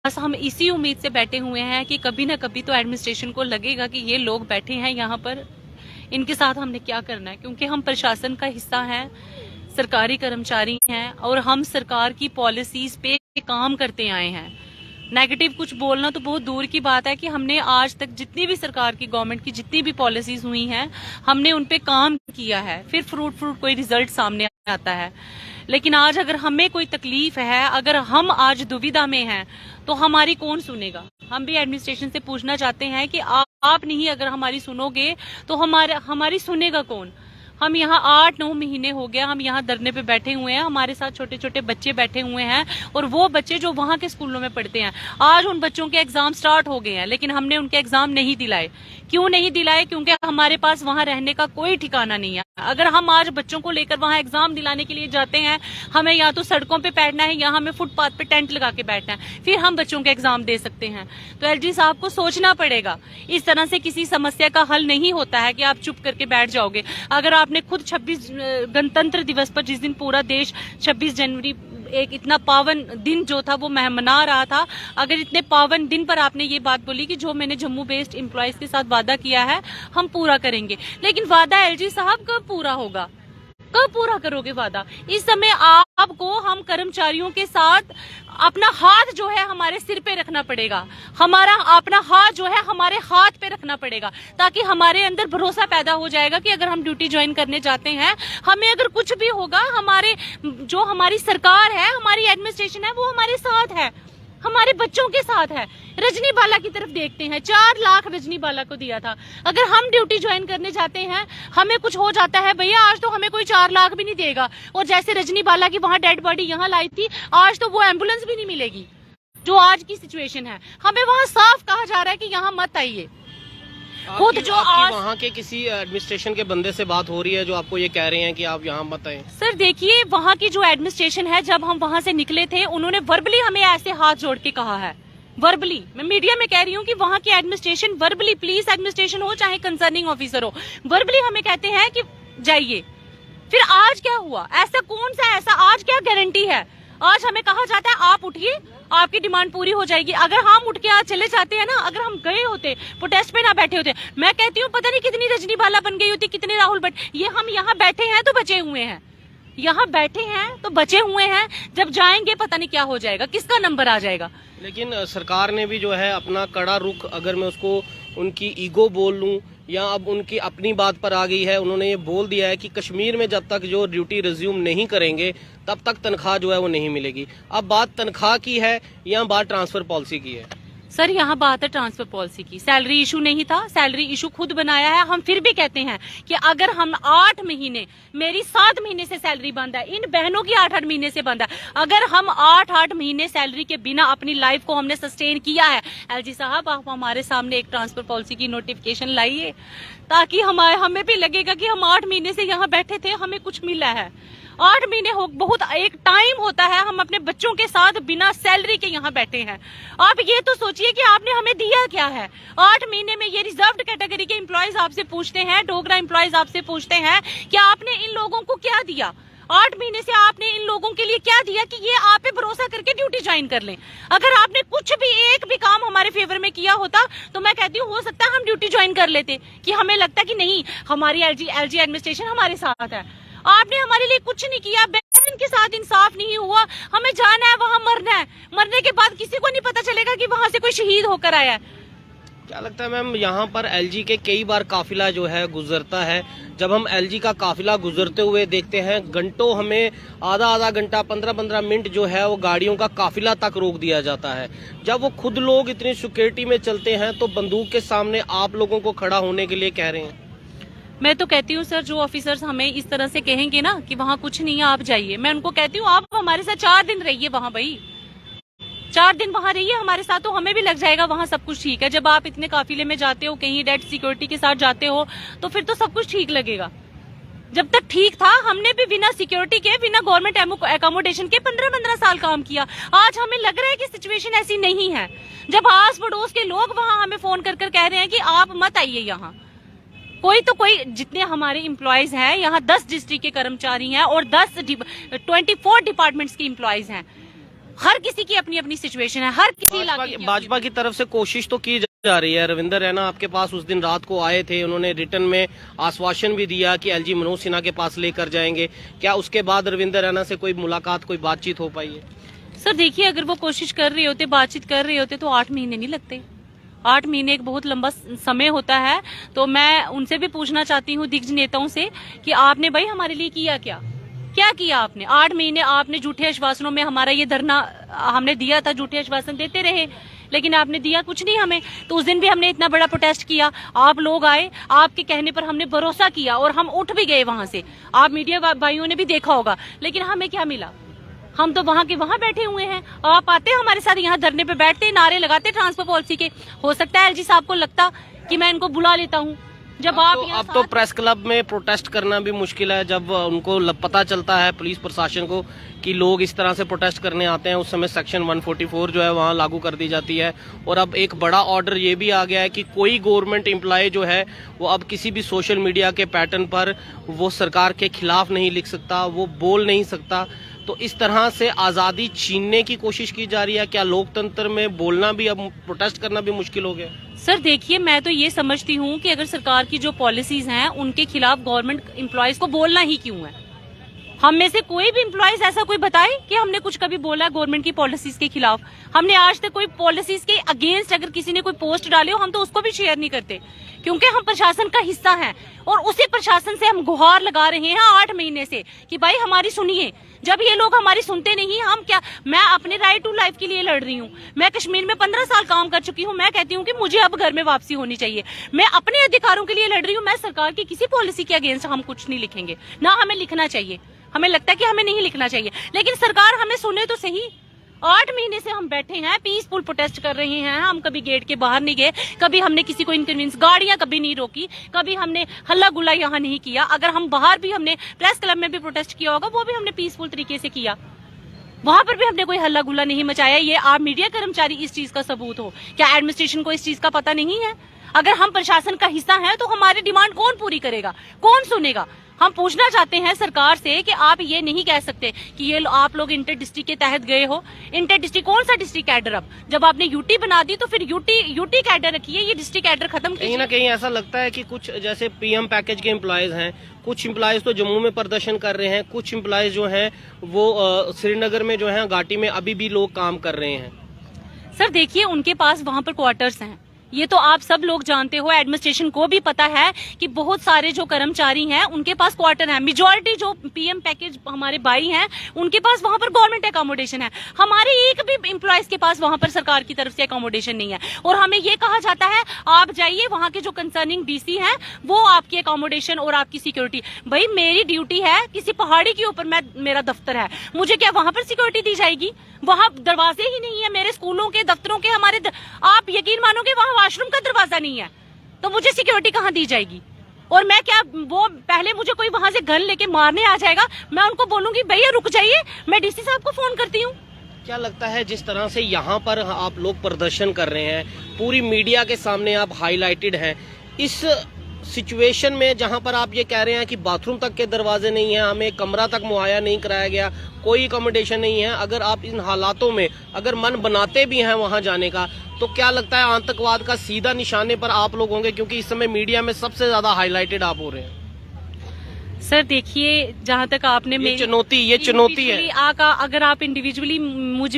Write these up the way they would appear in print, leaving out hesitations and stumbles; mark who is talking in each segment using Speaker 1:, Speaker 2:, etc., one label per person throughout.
Speaker 1: बस हम इसी उम्मीद से बैठे हुए हैं कि कभी ना कभी तो एडमिनिस्ट्रेशन को लगेगा कि ये लोग बैठे हैं यहाँ पर, इनके साथ हमने क्या करना है, क्योंकि हम प्रशासन का हिस्सा हैं, सरकारी कर्मचारी हैं और हम सरकार की पॉलिसीज पे काम करते आए हैं। नेगेटिव कुछ बोलना तो बहुत दूर की बात है कि हमने आज तक जितनी भी सरकार की, गवर्नमेंट की जितनी भी पॉलिसीज हुई हैं, हमने उन पे काम किया है, फिर फ्रूट कोई रिजल्ट सामने आता है। लेकिन आज अगर हमें कोई तकलीफ है, अगर हम आज दुविधा में हैं, तो हमारी कौन सुनेगा। हम भी एडमिनिस्ट्रेशन से पूछना चाहते हैं कि आप नहीं अगर हमारी सुनोगे तो हमारी सुनेगा कौन। हम यहाँ 8-9 महीने हो गया, हम यहाँ धरने पे बैठे हुए हैं, हमारे साथ छोटे छोटे बच्चे बैठे हुए हैं और वो बच्चे जो वहाँ के स्कूलों में पढ़ते हैं, आज उन बच्चों के एग्जाम स्टार्ट हो गए हैं, लेकिन हमने उनके एग्जाम नहीं दिलाए। क्यों नहीं दिलाए? क्योंकि हमारे पास वहाँ रहने का कोई ठिकाना नहीं है। अगर हम आज बच्चों को लेकर वहाँ एग्जाम दिलाने के लिए जाते हैं, हमें या तो सड़कों पे बैठना है या हमें फुटपाथ पे टेंट लगा के बैठना है, फिर हम बच्चों के एग्जाम दे सकते हैं। तो एलजी साहब को सोचना पड़ेगा। इस तरह से किसी समस्या का हल नहीं होता है कि आप चुप करके बैठ जाओगे। अगर आपने खुद 26 गणतंत्र दिवस पर, जिस दिन पूरा देश 26 जनवरी एक इतना पावन दिन जो था वो मना रहा था, अगर इतने पावन दिन पर आपने ये बात बोली कि जो मैंने जम्मू बेस्ड एम्प्लॉयज के साथ वादा किया है हम पूरा करेंगे, लेकिन वादा एलजी साहब कब पूरा होगा? कब पूरा करोगे वादा? इस समय आपको हम कर्मचारियों के साथ अपना हाथ जो है हमारे सिर पे रखना पड़ेगा, हमारा अपना हाथ जो है हमारे हाथ पे रखना पड़ेगा, ताकि हमारे अंदर भरोसा पैदा हो जाएगा कि अगर हम ड्यूटी ज्वाइन करने जाते हैं, हमें अगर कुछ भी होगा, हमारी सरकार है, हमारी एडमिनिस्ट्रेशन है, वो हमारे साथ है, हमारे बच्चों के साथ है। रजनी बाला की तरफ देखते हैं, 4 लाख रजनी बाला को दिया था। अगर हम ड्यूटी ज्वाइन करने जाते हैं, हमें कुछ हो जाता है, भैया आज तो हमें कोई 4 लाख भी नहीं देगा। और जैसे रजनी बाला की वहां डेड बॉडी यहाँ लाई थी, आज तो वो एम्बुलेंस भी नहीं मिलेगी। जो आज की सिचुएशन है, हमें वहां साफ कहा जा रहा है कि यहाँ मत आइए। खुद जो आज
Speaker 2: वहाँ के किसी एडमिनिस्ट्रेशन के बंदे से बात हो रही है जो आपको ये कह रहे हैं कि आप यहाँ मत आए?
Speaker 1: सर देखिए, वहाँ की जो एडमिनिस्ट्रेशन है, जब हम वहाँ से निकले थे, उन्होंने वर्बली हमें ऐसे हाथ जोड़ के कहा है, वर्बली, मैं मीडिया में कह रही हूँ कि वहाँ की एडमिनिस्ट्रेशन वर्बली, पुलिस एडमिनिस्ट्रेशन हो चाहे कंसर्निंग ऑफिसर हो, वर्बली हमें कहते हैं कि जाइए। फिर आज क्या हुआ? ऐसा आज क्या गारंटी है? आज हमें कहा जाता है आप उठिए, आपकी डिमांड पूरी हो जाएगी। अगर हम उठ के आज चले जाते हैं ना, अगर हम गए होते, प्रोटेस्ट पे ना बैठे होते, मैं कहती हूँ पता नहीं कितनी रजनी बाला बन गई होती, कितने राहुल भट्ट। ये हम यहाँ बैठे हैं तो बचे हुए हैं, यहाँ बैठे हैं तो बचे हुए हैं, जब जाएंगे पता नहीं क्या हो जाएगा, किसका नंबर आ जाएगा।
Speaker 2: लेकिन सरकार ने भी जो है अपना कड़ा रुख, अगर मैं उसको उनकी ईगो बोल लूं या अब उनकी अपनी बात पर आ गई है, उन्होंने ये बोल दिया है कि कश्मीर में जब तक जो ड्यूटी रिज्यूम नहीं करेंगे तब तक तनख्वाह जो है वो नहीं मिलेगी। अब बात तनख्वाह की है या बात ट्रांसफर पॉलिसी की है?
Speaker 1: सर यहाँ बात है ट्रांसफर पॉलिसी की। सैलरी इशू नहीं था, सैलरी इशू खुद बनाया है। हम फिर भी कहते हैं कि अगर हम 8 महीने, मेरी 7 महीने से सैलरी बंद है, इन बहनों की 8-8 महीने से बंद है, अगर हम 8-8 महीने सैलरी के बिना अपनी लाइफ को हमने सस्टेन किया है, एलजी साहब आप हमारे सामने एक ट्रांसफर पॉलिसी की नोटिफिकेशन लाइए, ताकि हमें भी लगेगा कि हम 8 महीने से यहाँ बैठे थे, हमें कुछ मिला है। 8 महीने हो, बहुत एक टाइम होता है, हम अपने बच्चों के साथ बिना सैलरी के यहाँ बैठे हैं। आप ये तो सोचिए कि आपने हमें दिया क्या है। 8 महीने में ये रिजर्व्ड कैटेगरी के एम्प्लॉयज आपसे पूछते हैं, डोगरा एम्प्लॉयज आपसे पूछते हैं कि आपने इन लोगों को क्या दिया। 8 महीने से आपने इन लोगों के लिए क्या दिया कि ये आप पे भरोसा करके ड्यूटी ज्वाइन कर लें। अगर आपने कुछ भी एक भी काम हमारे फेवर में किया होता तो मैं कहती हूँ हो सकता है हम ड्यूटी ज्वाइन कर लेते, कि हमें लगता कि नहीं हमारी एलजी एडमिनिस्ट्रेशन हमारे साथ है। आपने हमारे लिए कुछ नहीं किया, बहन के साथ इंसाफ नहीं हुआ, हमें जाना है वहां, मरना है, मरने के बाद किसी को नहीं पता चलेगा कि वहां से कोई शहीद होकर आया है।
Speaker 2: क्या लगता है मैम, यहाँ पर एलजी के कई बार काफिला जो है गुजरता है, जब हम एलजी का काफिला गुजरते हुए देखते हैं, घंटों हमें आधा घंटा 15-15 मिनट जो है वो गाड़ियों का काफिला तक रोक दिया जाता है। जब वो खुद लोग इतनी सिक्योरिटी में चलते हैं तो बंदूक के सामने आप लोगों को खड़ा होने के लिए कह रहे हैं।
Speaker 1: मैं तो कहती हूँ सर, जो ऑफिसर्स हमें इस तरह से कहेंगे ना कि वहाँ कुछ नहीं है आप जाइए, मैं उनको कहती हूँ आप हमारे साथ 4 दिन रहिए वहाँ, भाई 4 दिन वहाँ रहिए हमारे साथ, तो हमें भी लग जाएगा वहाँ सब कुछ ठीक है। जब आप इतने काफिले में जाते हो, कहीं डेड सिक्योरिटी के साथ जाते हो, तो फिर तो सब कुछ ठीक लगेगा। जब तक ठीक था, हमने भी बिना सिक्योरिटी के, बिना गवर्नमेंट एकोमोडेशन के 15-15 साल काम किया। आज हमें लग रहा है कि सिचुएशन ऐसी नहीं है, जब आस पड़ोस के लोग वहाँ हमें फोन कर कह रहे हैं कि आप मत आइए यहाँ। कोई जितने हमारे एम्प्लॉयज हैं यहाँ, 10 डिस्ट्रिक्ट के कर्मचारी हैं और 24 डिपार्टमेंट्स के एम्प्लॉयज हैं। हर किसी की अपनी अपनी सिचुएशन है, हर किसी इलाके की
Speaker 2: भाजपा की तरफ से कोशिश तो की जा रही है। रविंदर रैना आपके पास उस दिन रात को आए थे, उन्होंने रिटर्न में आश्वासन भी दिया कि एलजी मनोज सिन्हा के पास लेकर जाएंगे। क्या उसके बाद रविंदर रैना से कोई मुलाकात, कोई बातचीत हो पाई है?
Speaker 1: सर देखिए, अगर वो कोशिश कर रहे होते, बातचीत कर रहे होते तो 8 महीने नहीं लगते। 8 महीने एक बहुत लंबा समय होता है। तो मैं उनसे भी पूछना चाहती हूँ, दिग्गज नेताओं से, कि आपने भाई हमारे लिए किया क्या किया आपने? 8 महीने आपने झूठे आश्वासनों में हमारा ये धरना हमने दिया था, झूठे आश्वासन देते रहे, लेकिन आपने दिया कुछ नहीं हमें। तो उस दिन भी हमने इतना बड़ा प्रोटेस्ट किया, आप लोग आए, आपके कहने पर हमने भरोसा किया और हम उठ भी गए वहां से। आप मीडिया भाइयों ने भी देखा होगा, लेकिन हमें क्या मिला? हम तो वहां के वहां बैठे हुए हैं। आप आते हमारे साथ यहाँ धरने पे बैठते, नारे लगाते ट्रांसफर पॉलिसी के। हो सकता है एलजी साहब को लगता कि मैं इनको बुला लेता हूँ। जब
Speaker 2: अब तो प्रेस क्लब में प्रोटेस्ट करना भी मुश्किल है। जब उनको पता चलता है पुलिस प्रशासन को कि लोग इस तरह से प्रोटेस्ट करने आते हैं, उस समय सेक्शन 144 जो है वहां लागू कर दी जाती है। और अब एक बड़ा ऑर्डर ये भी आ गया है कि कोई गवर्नमेंट एम्प्लॉय जो है वो अब किसी भी सोशल मीडिया के पैटर्न पर वो सरकार के खिलाफ नहीं लिख सकता, वो बोल नहीं सकता। तो इस तरह से आज़ादी छीनने की कोशिश की जा रही है। क्या लोकतंत्र में बोलना भी, अब प्रोटेस्ट करना भी मुश्किल हो गया?
Speaker 1: सर देखिए, मैं तो ये समझती हूँ कि अगर सरकार की जो पॉलिसीज हैं उनके खिलाफ गवर्नमेंट एम्प्लॉयज को बोलना ही क्यों है? हम में से कोई भी एम्प्लॉयज ऐसा कोई बताए कि हमने कुछ कभी बोला गवर्नमेंट की पॉलिसीज के खिलाफ? हमने आज तक कोई पॉलिसीज के अगेंस्ट अगर किसी ने कोई पोस्ट डाले हो, हम तो उसको भी शेयर नहीं करते, क्योंकि हम प्रशासन का हिस्सा हैं और उसी प्रशासन से हम गुहार लगा रहे हैं 8 महीने से कि भाई हमारी सुनिए। जब ये लोग हमारी सुनते नहीं, हम क्या, मैं अपने राइट टू लाइफ के लिए लड़ रही हूँ। मैं कश्मीर में 15 साल काम कर चुकी हूँ। मैं कहती हूँ कि मुझे अब घर में वापसी होनी चाहिए। मैं अपने अधिकारों के लिए लड़ रही हूँ। मैं सरकार की किसी पॉलिसी के अगेंस्ट हम कुछ नहीं लिखेंगे, ना हमें लिखना चाहिए। हमें लगता है कि हमें नहीं लिखना चाहिए, लेकिन सरकार हमें सुने तो सही। 8 महीने से हम बैठे हैं, पीसफुल प्रोटेस्ट कर रहे हैं। हम कभी गेट के बाहर नहीं गए, कभी हमने किसी को इनकन्वीनियंस, गाड़ियां कभी नहीं रोकी, कभी हमने हल्ला गुल्ला यहाँ नहीं किया। अगर हम बाहर भी, हमने प्रेस क्लब में भी प्रोटेस्ट किया होगा, वो भी हमने पीसफुल तरीके से किया। वहां पर भी हमने कोई हल्ला गुल्ला नहीं मचाया। ये आप मीडिया कर्मचारी इस चीज का सबूत हो। क्या एडमिनिस्ट्रेशन को इस चीज का पता नहीं है? अगर हम प्रशासन का हिस्सा हैं तो हमारी डिमांड कौन पूरी करेगा, कौन सुनेगा? हम पूछना चाहते हैं सरकार से कि आप ये नहीं कह सकते कि ये आप लोग इंटर डिस्ट्रिक्ट के तहत गए हो। इंटर डिस्ट्रिक्ट कौन सा डिस्ट्रिक्ट कैडर? अब जब आपने यूटी बना दी तो फिर यूटी कैडर रखिए, ये डिस्ट्रिक्ट कैडर खत्म कीजिए।
Speaker 2: कहीं ना कहीं ऐसा लगता है कि कुछ जैसे पीएम पैकेज के एम्प्लॉयज हैं, कुछ एम्प्लॉयज तो जम्मू में प्रदर्शन कर रहे हैं, कुछ एम्प्लॉयज जो हैं वो श्रीनगर में जो है घाटी में अभी भी लोग काम कर रहे हैं।
Speaker 1: सर देखिए, उनके पास वहां पर क्वार्टर्स हैं, ये तो आप सब लोग जानते हो। एडमिनिस्ट्रेशन को भी पता है कि बहुत सारे जो कर्मचारी हैं उनके पास क्वार्टर है। मेजॉरिटी जो पीएम पैकेज हमारे भाई हैं उनके पास वहां पर गवर्नमेंट अकोमोडेशन है। हमारे एक भी एम्प्लॉयज के पास वहां पर सरकार की तरफ से अकोमोडेशन नहीं है। और हमें ये कहा जाता है आप जाइए, वहां के जो कंसर्निंग डीसी हैं वो आपकी अकोमोडेशन और आपकी सिक्योरिटी। भाई मेरी ड्यूटी है, किसी पहाड़ी के ऊपर मेरा दफ्तर है, मुझे क्या वहां पर सिक्योरिटी दी जाएगी? वहां दरवाजे ही नहीं है मेरे स्कूलों के, दफ्तरों के, हमारे आप यकीन मानोगे वहां वॉशरूम का दरवाजा नहीं है, तो मुझे सिक्योरिटी कहाँ दी जाएगी? और मैं क्या, वो पहले मुझे कोई वहां से गन लेके मारने आ जाएगा, मैं उनको बोलूंगी भैया रुक जाइए, मैं डीसी साहब को फोन करती हूँ।
Speaker 2: क्या लगता है जिस तरह से यहाँ पर आप लोग प्रदर्शन कर रहे हैं, पूरी मीडिया के सामने आप हाईलाइटेड हैं, इस सिचुएशन में जहां पर आप ये कह रहे हैं कि बाथरूम तक के दरवाजे नहीं है, हमें कमरा तक मुहैया नहीं कराया गया, कोई अकोमोडेशन नहीं है, अगर आप इन हालातों में अगर मन बनाते भी हैं वहां जाने का, तो क्या लगता है आतंकवाद का सीधा निशाने पर आप लोग होंगे? क्योंकि इस समय मीडिया में सबसे ज्यादा हाईलाइटेड आप हो रहे हैं।
Speaker 1: सर देखिए, जहाँ तक आपने
Speaker 2: ये चुनौती है।
Speaker 1: अगर आप इंडिविजुअली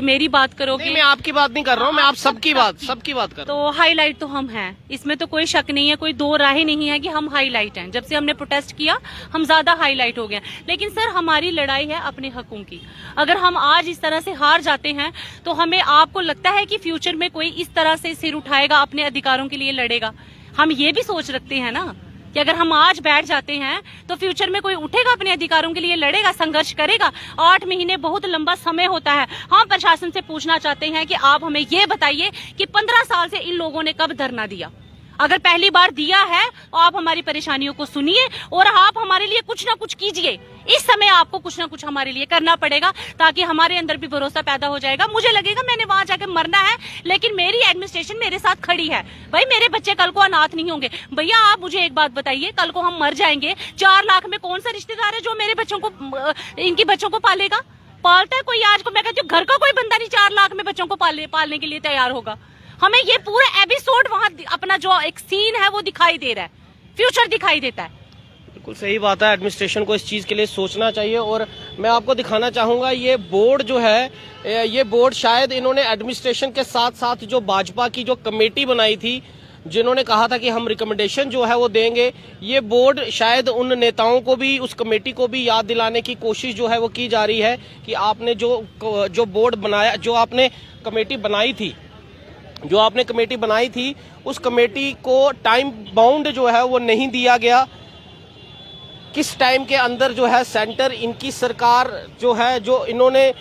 Speaker 1: मेरी बात करोगे,
Speaker 2: मैं आपकी बात नहीं कर रहा हूँ, मैं आप सबकी बात कर रहा हूँ।
Speaker 1: तो हाईलाइट तो हम हैं, इसमें तो कोई शक नहीं है, कोई दो राय नहीं है कि हम हाईलाइट हैं। जब से हमने प्रोटेस्ट किया हम ज्यादा हाईलाइट हो गए। लेकिन सर हमारी लड़ाई है अपने हकों की। अगर हम आज इस तरह से हार जाते हैं तो हमें, आपको लगता है कि फ्यूचर में कोई इस तरह से सिर उठाएगा, अपने अधिकारों के लिए लड़ेगा? हम ये भी सोच रखते हैं ना कि अगर हम आज बैठ जाते हैं तो फ्यूचर में कोई उठेगा, अपने अधिकारों के लिए लड़ेगा, संघर्ष करेगा। 8 महीने बहुत लंबा समय होता है। हम प्रशासन से पूछना चाहते हैं कि आप हमें ये बताइए कि 15 साल से इन लोगों ने कब धरना दिया? अगर पहली बार दिया है तो आप हमारी परेशानियों को सुनिए और आप हमारे लिए कुछ ना कुछ कीजिए। इस समय आपको कुछ ना कुछ हमारे लिए करना पड़ेगा, ताकि हमारे अंदर भी भरोसा पैदा हो जाएगा। मुझे लगेगा मैंने वहां जाकर मरना है, लेकिन मेरी एडमिनिस्ट्रेशन मेरे साथ खड़ी है। भाई मेरे बच्चे कल को अनाथ नहीं होंगे। भैया आप मुझे एक बात बताइए, कल को हम मर जाएंगे, 4 लाख में कौन सा रिश्तेदार है जो मेरे बच्चों को, इनकी बच्चों को पालेगा? पालता है कोई आज को, मैं कहती हूँ घर का कोई बंदा नहीं 4 लाख में बच्चों को पालने के लिए तैयार होगा। हमें ये पूरा एपिसोड वहां अपना जो एक सीन है वो दिखाई दे रहा है, फ्यूचर दिखाई देता है।
Speaker 2: बिल्कुल सही बात है, एडमिनिस्ट्रेशन को इस चीज़ के लिए सोचना चाहिए। और मैं आपको दिखाना चाहूँगा ये बोर्ड जो है, ये बोर्ड शायद इन्होंने एडमिनिस्ट्रेशन के साथ साथ जो भाजपा की जो कमेटी बनाई थी, जिन्होंने कहा था कि हम रिकमेंडेशन जो है वो देंगे, ये बोर्ड शायद उन नेताओं को भी, उस कमेटी को भी याद दिलाने की कोशिश जो है वो की जा रही है कि आपने जो बोर्ड बनाया, जो आपने कमेटी बनाई थी उस कमेटी को टाइम बाउंड जो है वो नहीं दिया गया। किस टाइम के अंदर जो है सेंटर, इनकी सरकार जो है, जो इन्होंने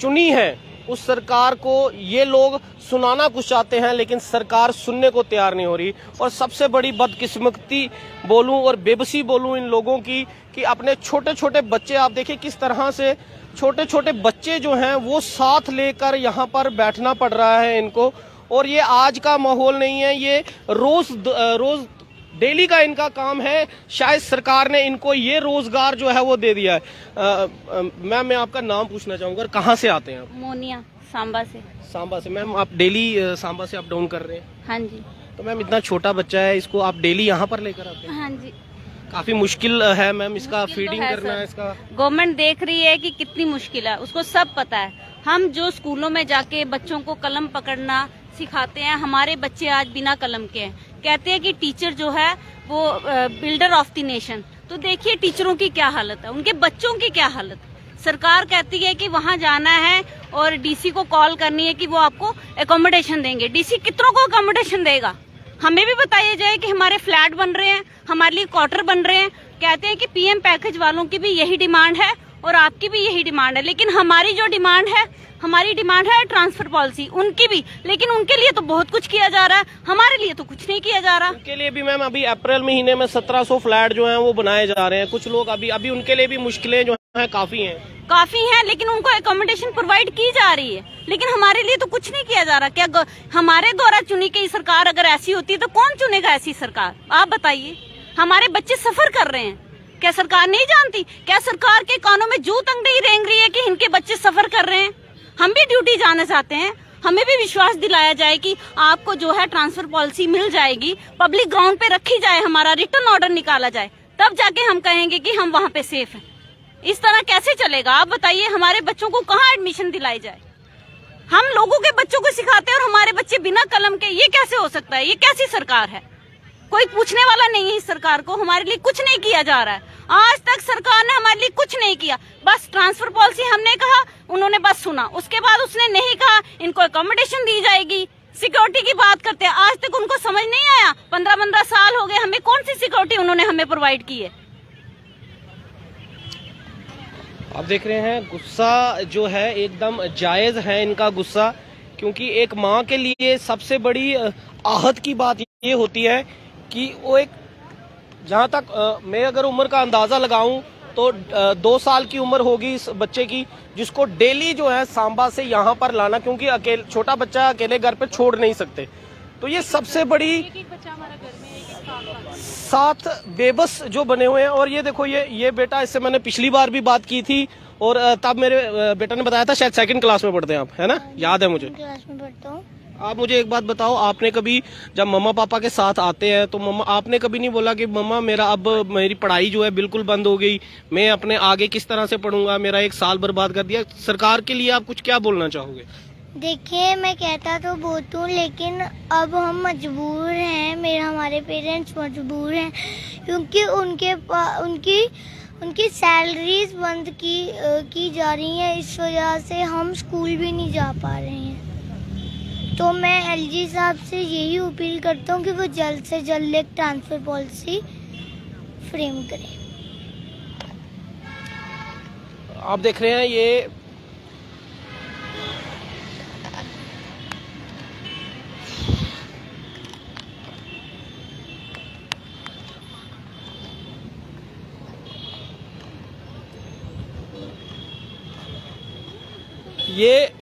Speaker 2: चुनी है, उस सरकार को ये लोग सुनाना कुछ चाहते हैं लेकिन सरकार सुनने को तैयार नहीं हो रही। और सबसे बड़ी बदकिस्मती बोलूं और बेबसी बोलूं इन लोगों की कि अपने छोटे छोटे बच्चे, आप देखिए किस तरह से छोटे छोटे बच्चे जो हैं वो साथ लेकर यहाँ पर बैठना पड़ रहा है इनको। और ये आज का माहौल नहीं है, ये रोज डेली का इनका काम है। शायद सरकार ने इनको ये रोजगार जो है वो दे दिया है। मैम मैं आपका नाम पूछना चाहूंगा, कहाँ से आते हैं आप?
Speaker 3: मोनिया, सांबा से।
Speaker 2: सांबा से। मैम आप डेली सांबा से अप डाउन कर रहे हैं?
Speaker 3: हाँ जी।
Speaker 2: तो मैम इतना छोटा बच्चा है, इसको आप डेली यहाँ पर लेकर आते हैं?
Speaker 3: हाँ जी।
Speaker 2: काफी मुश्किल है मैम, इसका फीडिंग करना है, इसका
Speaker 3: गवर्नमेंट देख रही है कि कितनी मुश्किल है, उसको सब पता है। हम जो स्कूलों में जाके बच्चों को कलम पकड़ना सिखाते हैं, हमारे बच्चे आज बिना कलम के हैं। कहते हैं कि टीचर जो है वो बिल्डर ऑफ द नेशन। तो देखिए टीचरों की क्या हालत है, उनके बच्चों की क्या हालत है। सरकार कहती है कि वहां जाना है और डीसी को कॉल करनी है कि वो आपको एकोमोडेशन देंगे। डीसी कितनों को एकोमोडेशन देगा? हमें भी बताया जाए कि हमारे फ्लैट बन रहे हैं, हमारे लिए क्वार्टर बन रहे हैं। कहते हैं कि पीएम पैकेज वालों की भी यही डिमांड है और आपकी भी यही डिमांड है, लेकिन हमारी जो डिमांड है, हमारी डिमांड है ट्रांसफर पॉलिसी, उनकी भी। लेकिन उनके लिए तो बहुत कुछ किया जा रहा है, हमारे लिए तो कुछ नहीं किया जा रहा।
Speaker 2: उनके लिए भी मैम अभी अप्रैल महीने में 1700 फ्लैट जो हैं वो बनाए जा रहे हैं। कुछ लोग अभी उनके लिए भी मुश्किलें जो हैं काफी हैं,
Speaker 3: लेकिन उनको एकोमोडेशन प्रोवाइड की जा रही है, लेकिन हमारे लिए तो कुछ नहीं किया जा रहा। क्या हमारे द्वारा चुनी गई सरकार अगर ऐसी होती तो कौन चुनेगा ऐसी सरकार? आप बताइए। हमारे बच्चे सफर कर रहे हैं, क्या सरकार नहीं जानती? क्या सरकार के कानों में जू तक नहीं रेंग रही है कि इनके बच्चे सफर कर रहे हैं? हम भी ड्यूटी जाना चाहते हैं, हमें भी विश्वास दिलाया जाए कि आपको जो है ट्रांसफर पॉलिसी मिल जाएगी, पब्लिक ग्राउंड पे रखी जाए, हमारा रिटर्न ऑर्डर निकाला जाए, तब जाके हम कहेंगे कि हम वहाँ पे सेफ हैं। इस तरह कैसे चलेगा? आप बताइए। हमारे बच्चों को कहाँ एडमिशन दिलाई जाए? हम लोगों के बच्चों को सिखाते हैं और हमारे बच्चे बिना कलम के, ये कैसे हो सकता है? ये कैसी सरकार है? कोई पूछने वाला नहीं है इस सरकार को। हमारे लिए कुछ नहीं किया जा रहा है, आज तक सरकार ने हमारे लिए कुछ नहीं किया। बस ट्रांसफर पॉलिसी हमने कहा, उन्होंने बस सुना, उसके बाद उसने नहीं कहा इनको एकोमोडेशन दी जाएगी। सिक्योरिटी की बात करते हैं, आज तक उनको समझ नहीं आया। 15 साल हो गए, हमें कौन सी सिक्योरिटी उन्होंने हमें प्रोवाइड की है?
Speaker 2: आप देख रहे हैं गुस्सा जो है एकदम जायज है इनका गुस्सा, क्योंकि एक माँ के लिए सबसे बड़ी आहत की बात ये होती है कि वो एक, जहाँ तक मैं अगर उम्र का अंदाजा लगाऊं तो 2 साल की उम्र होगी इस बच्चे की, जिसको डेली जो है सांबा से यहाँ पर लाना, क्योंकि छोटा बच्चा अकेले घर पे छोड़ नहीं सकते। तो ये सबसे बड़ी साथ बेबस जो बने हुए हैं। और ये देखो ये बेटा, इससे मैंने पिछली बार भी बात की थी और तब मेरे बेटा ने बताया था, शायद 2nd क्लास में पढ़ते हैं आप, है ना? याद है मुझे।
Speaker 4: क्लास में पढ़ता हूँ।
Speaker 2: आप मुझे एक बात बताओ, आपने कभी जब मम्मा पापा के साथ आते हैं तो मम्मा, आपने कभी नहीं बोला कि मम्मा मेरी पढ़ाई जो है बिल्कुल बंद हो गई, मैं अपने आगे किस तरह से पढ़ूंगा, मेरा 1 साल बर्बाद कर दिया? सरकार के लिए आप कुछ क्या बोलना चाहोगे?
Speaker 4: देखिए, मैं कहता तो बहुत हूँ, लेकिन अब हम मजबूर हैं, हमारे पेरेंट्स मजबूर हैं, क्योंकि उनकी सैलरीज बंद की जा रही हैं। इस वजह से हम स्कूल भी नहीं जा पा रहे हैं। तो मैं एलजी साहब से यही अपील करता हूँ कि वो जल्द से जल्द एक ट्रांसफर पॉलिसी फ्रेम करें।
Speaker 2: आप देख रहे हैं ये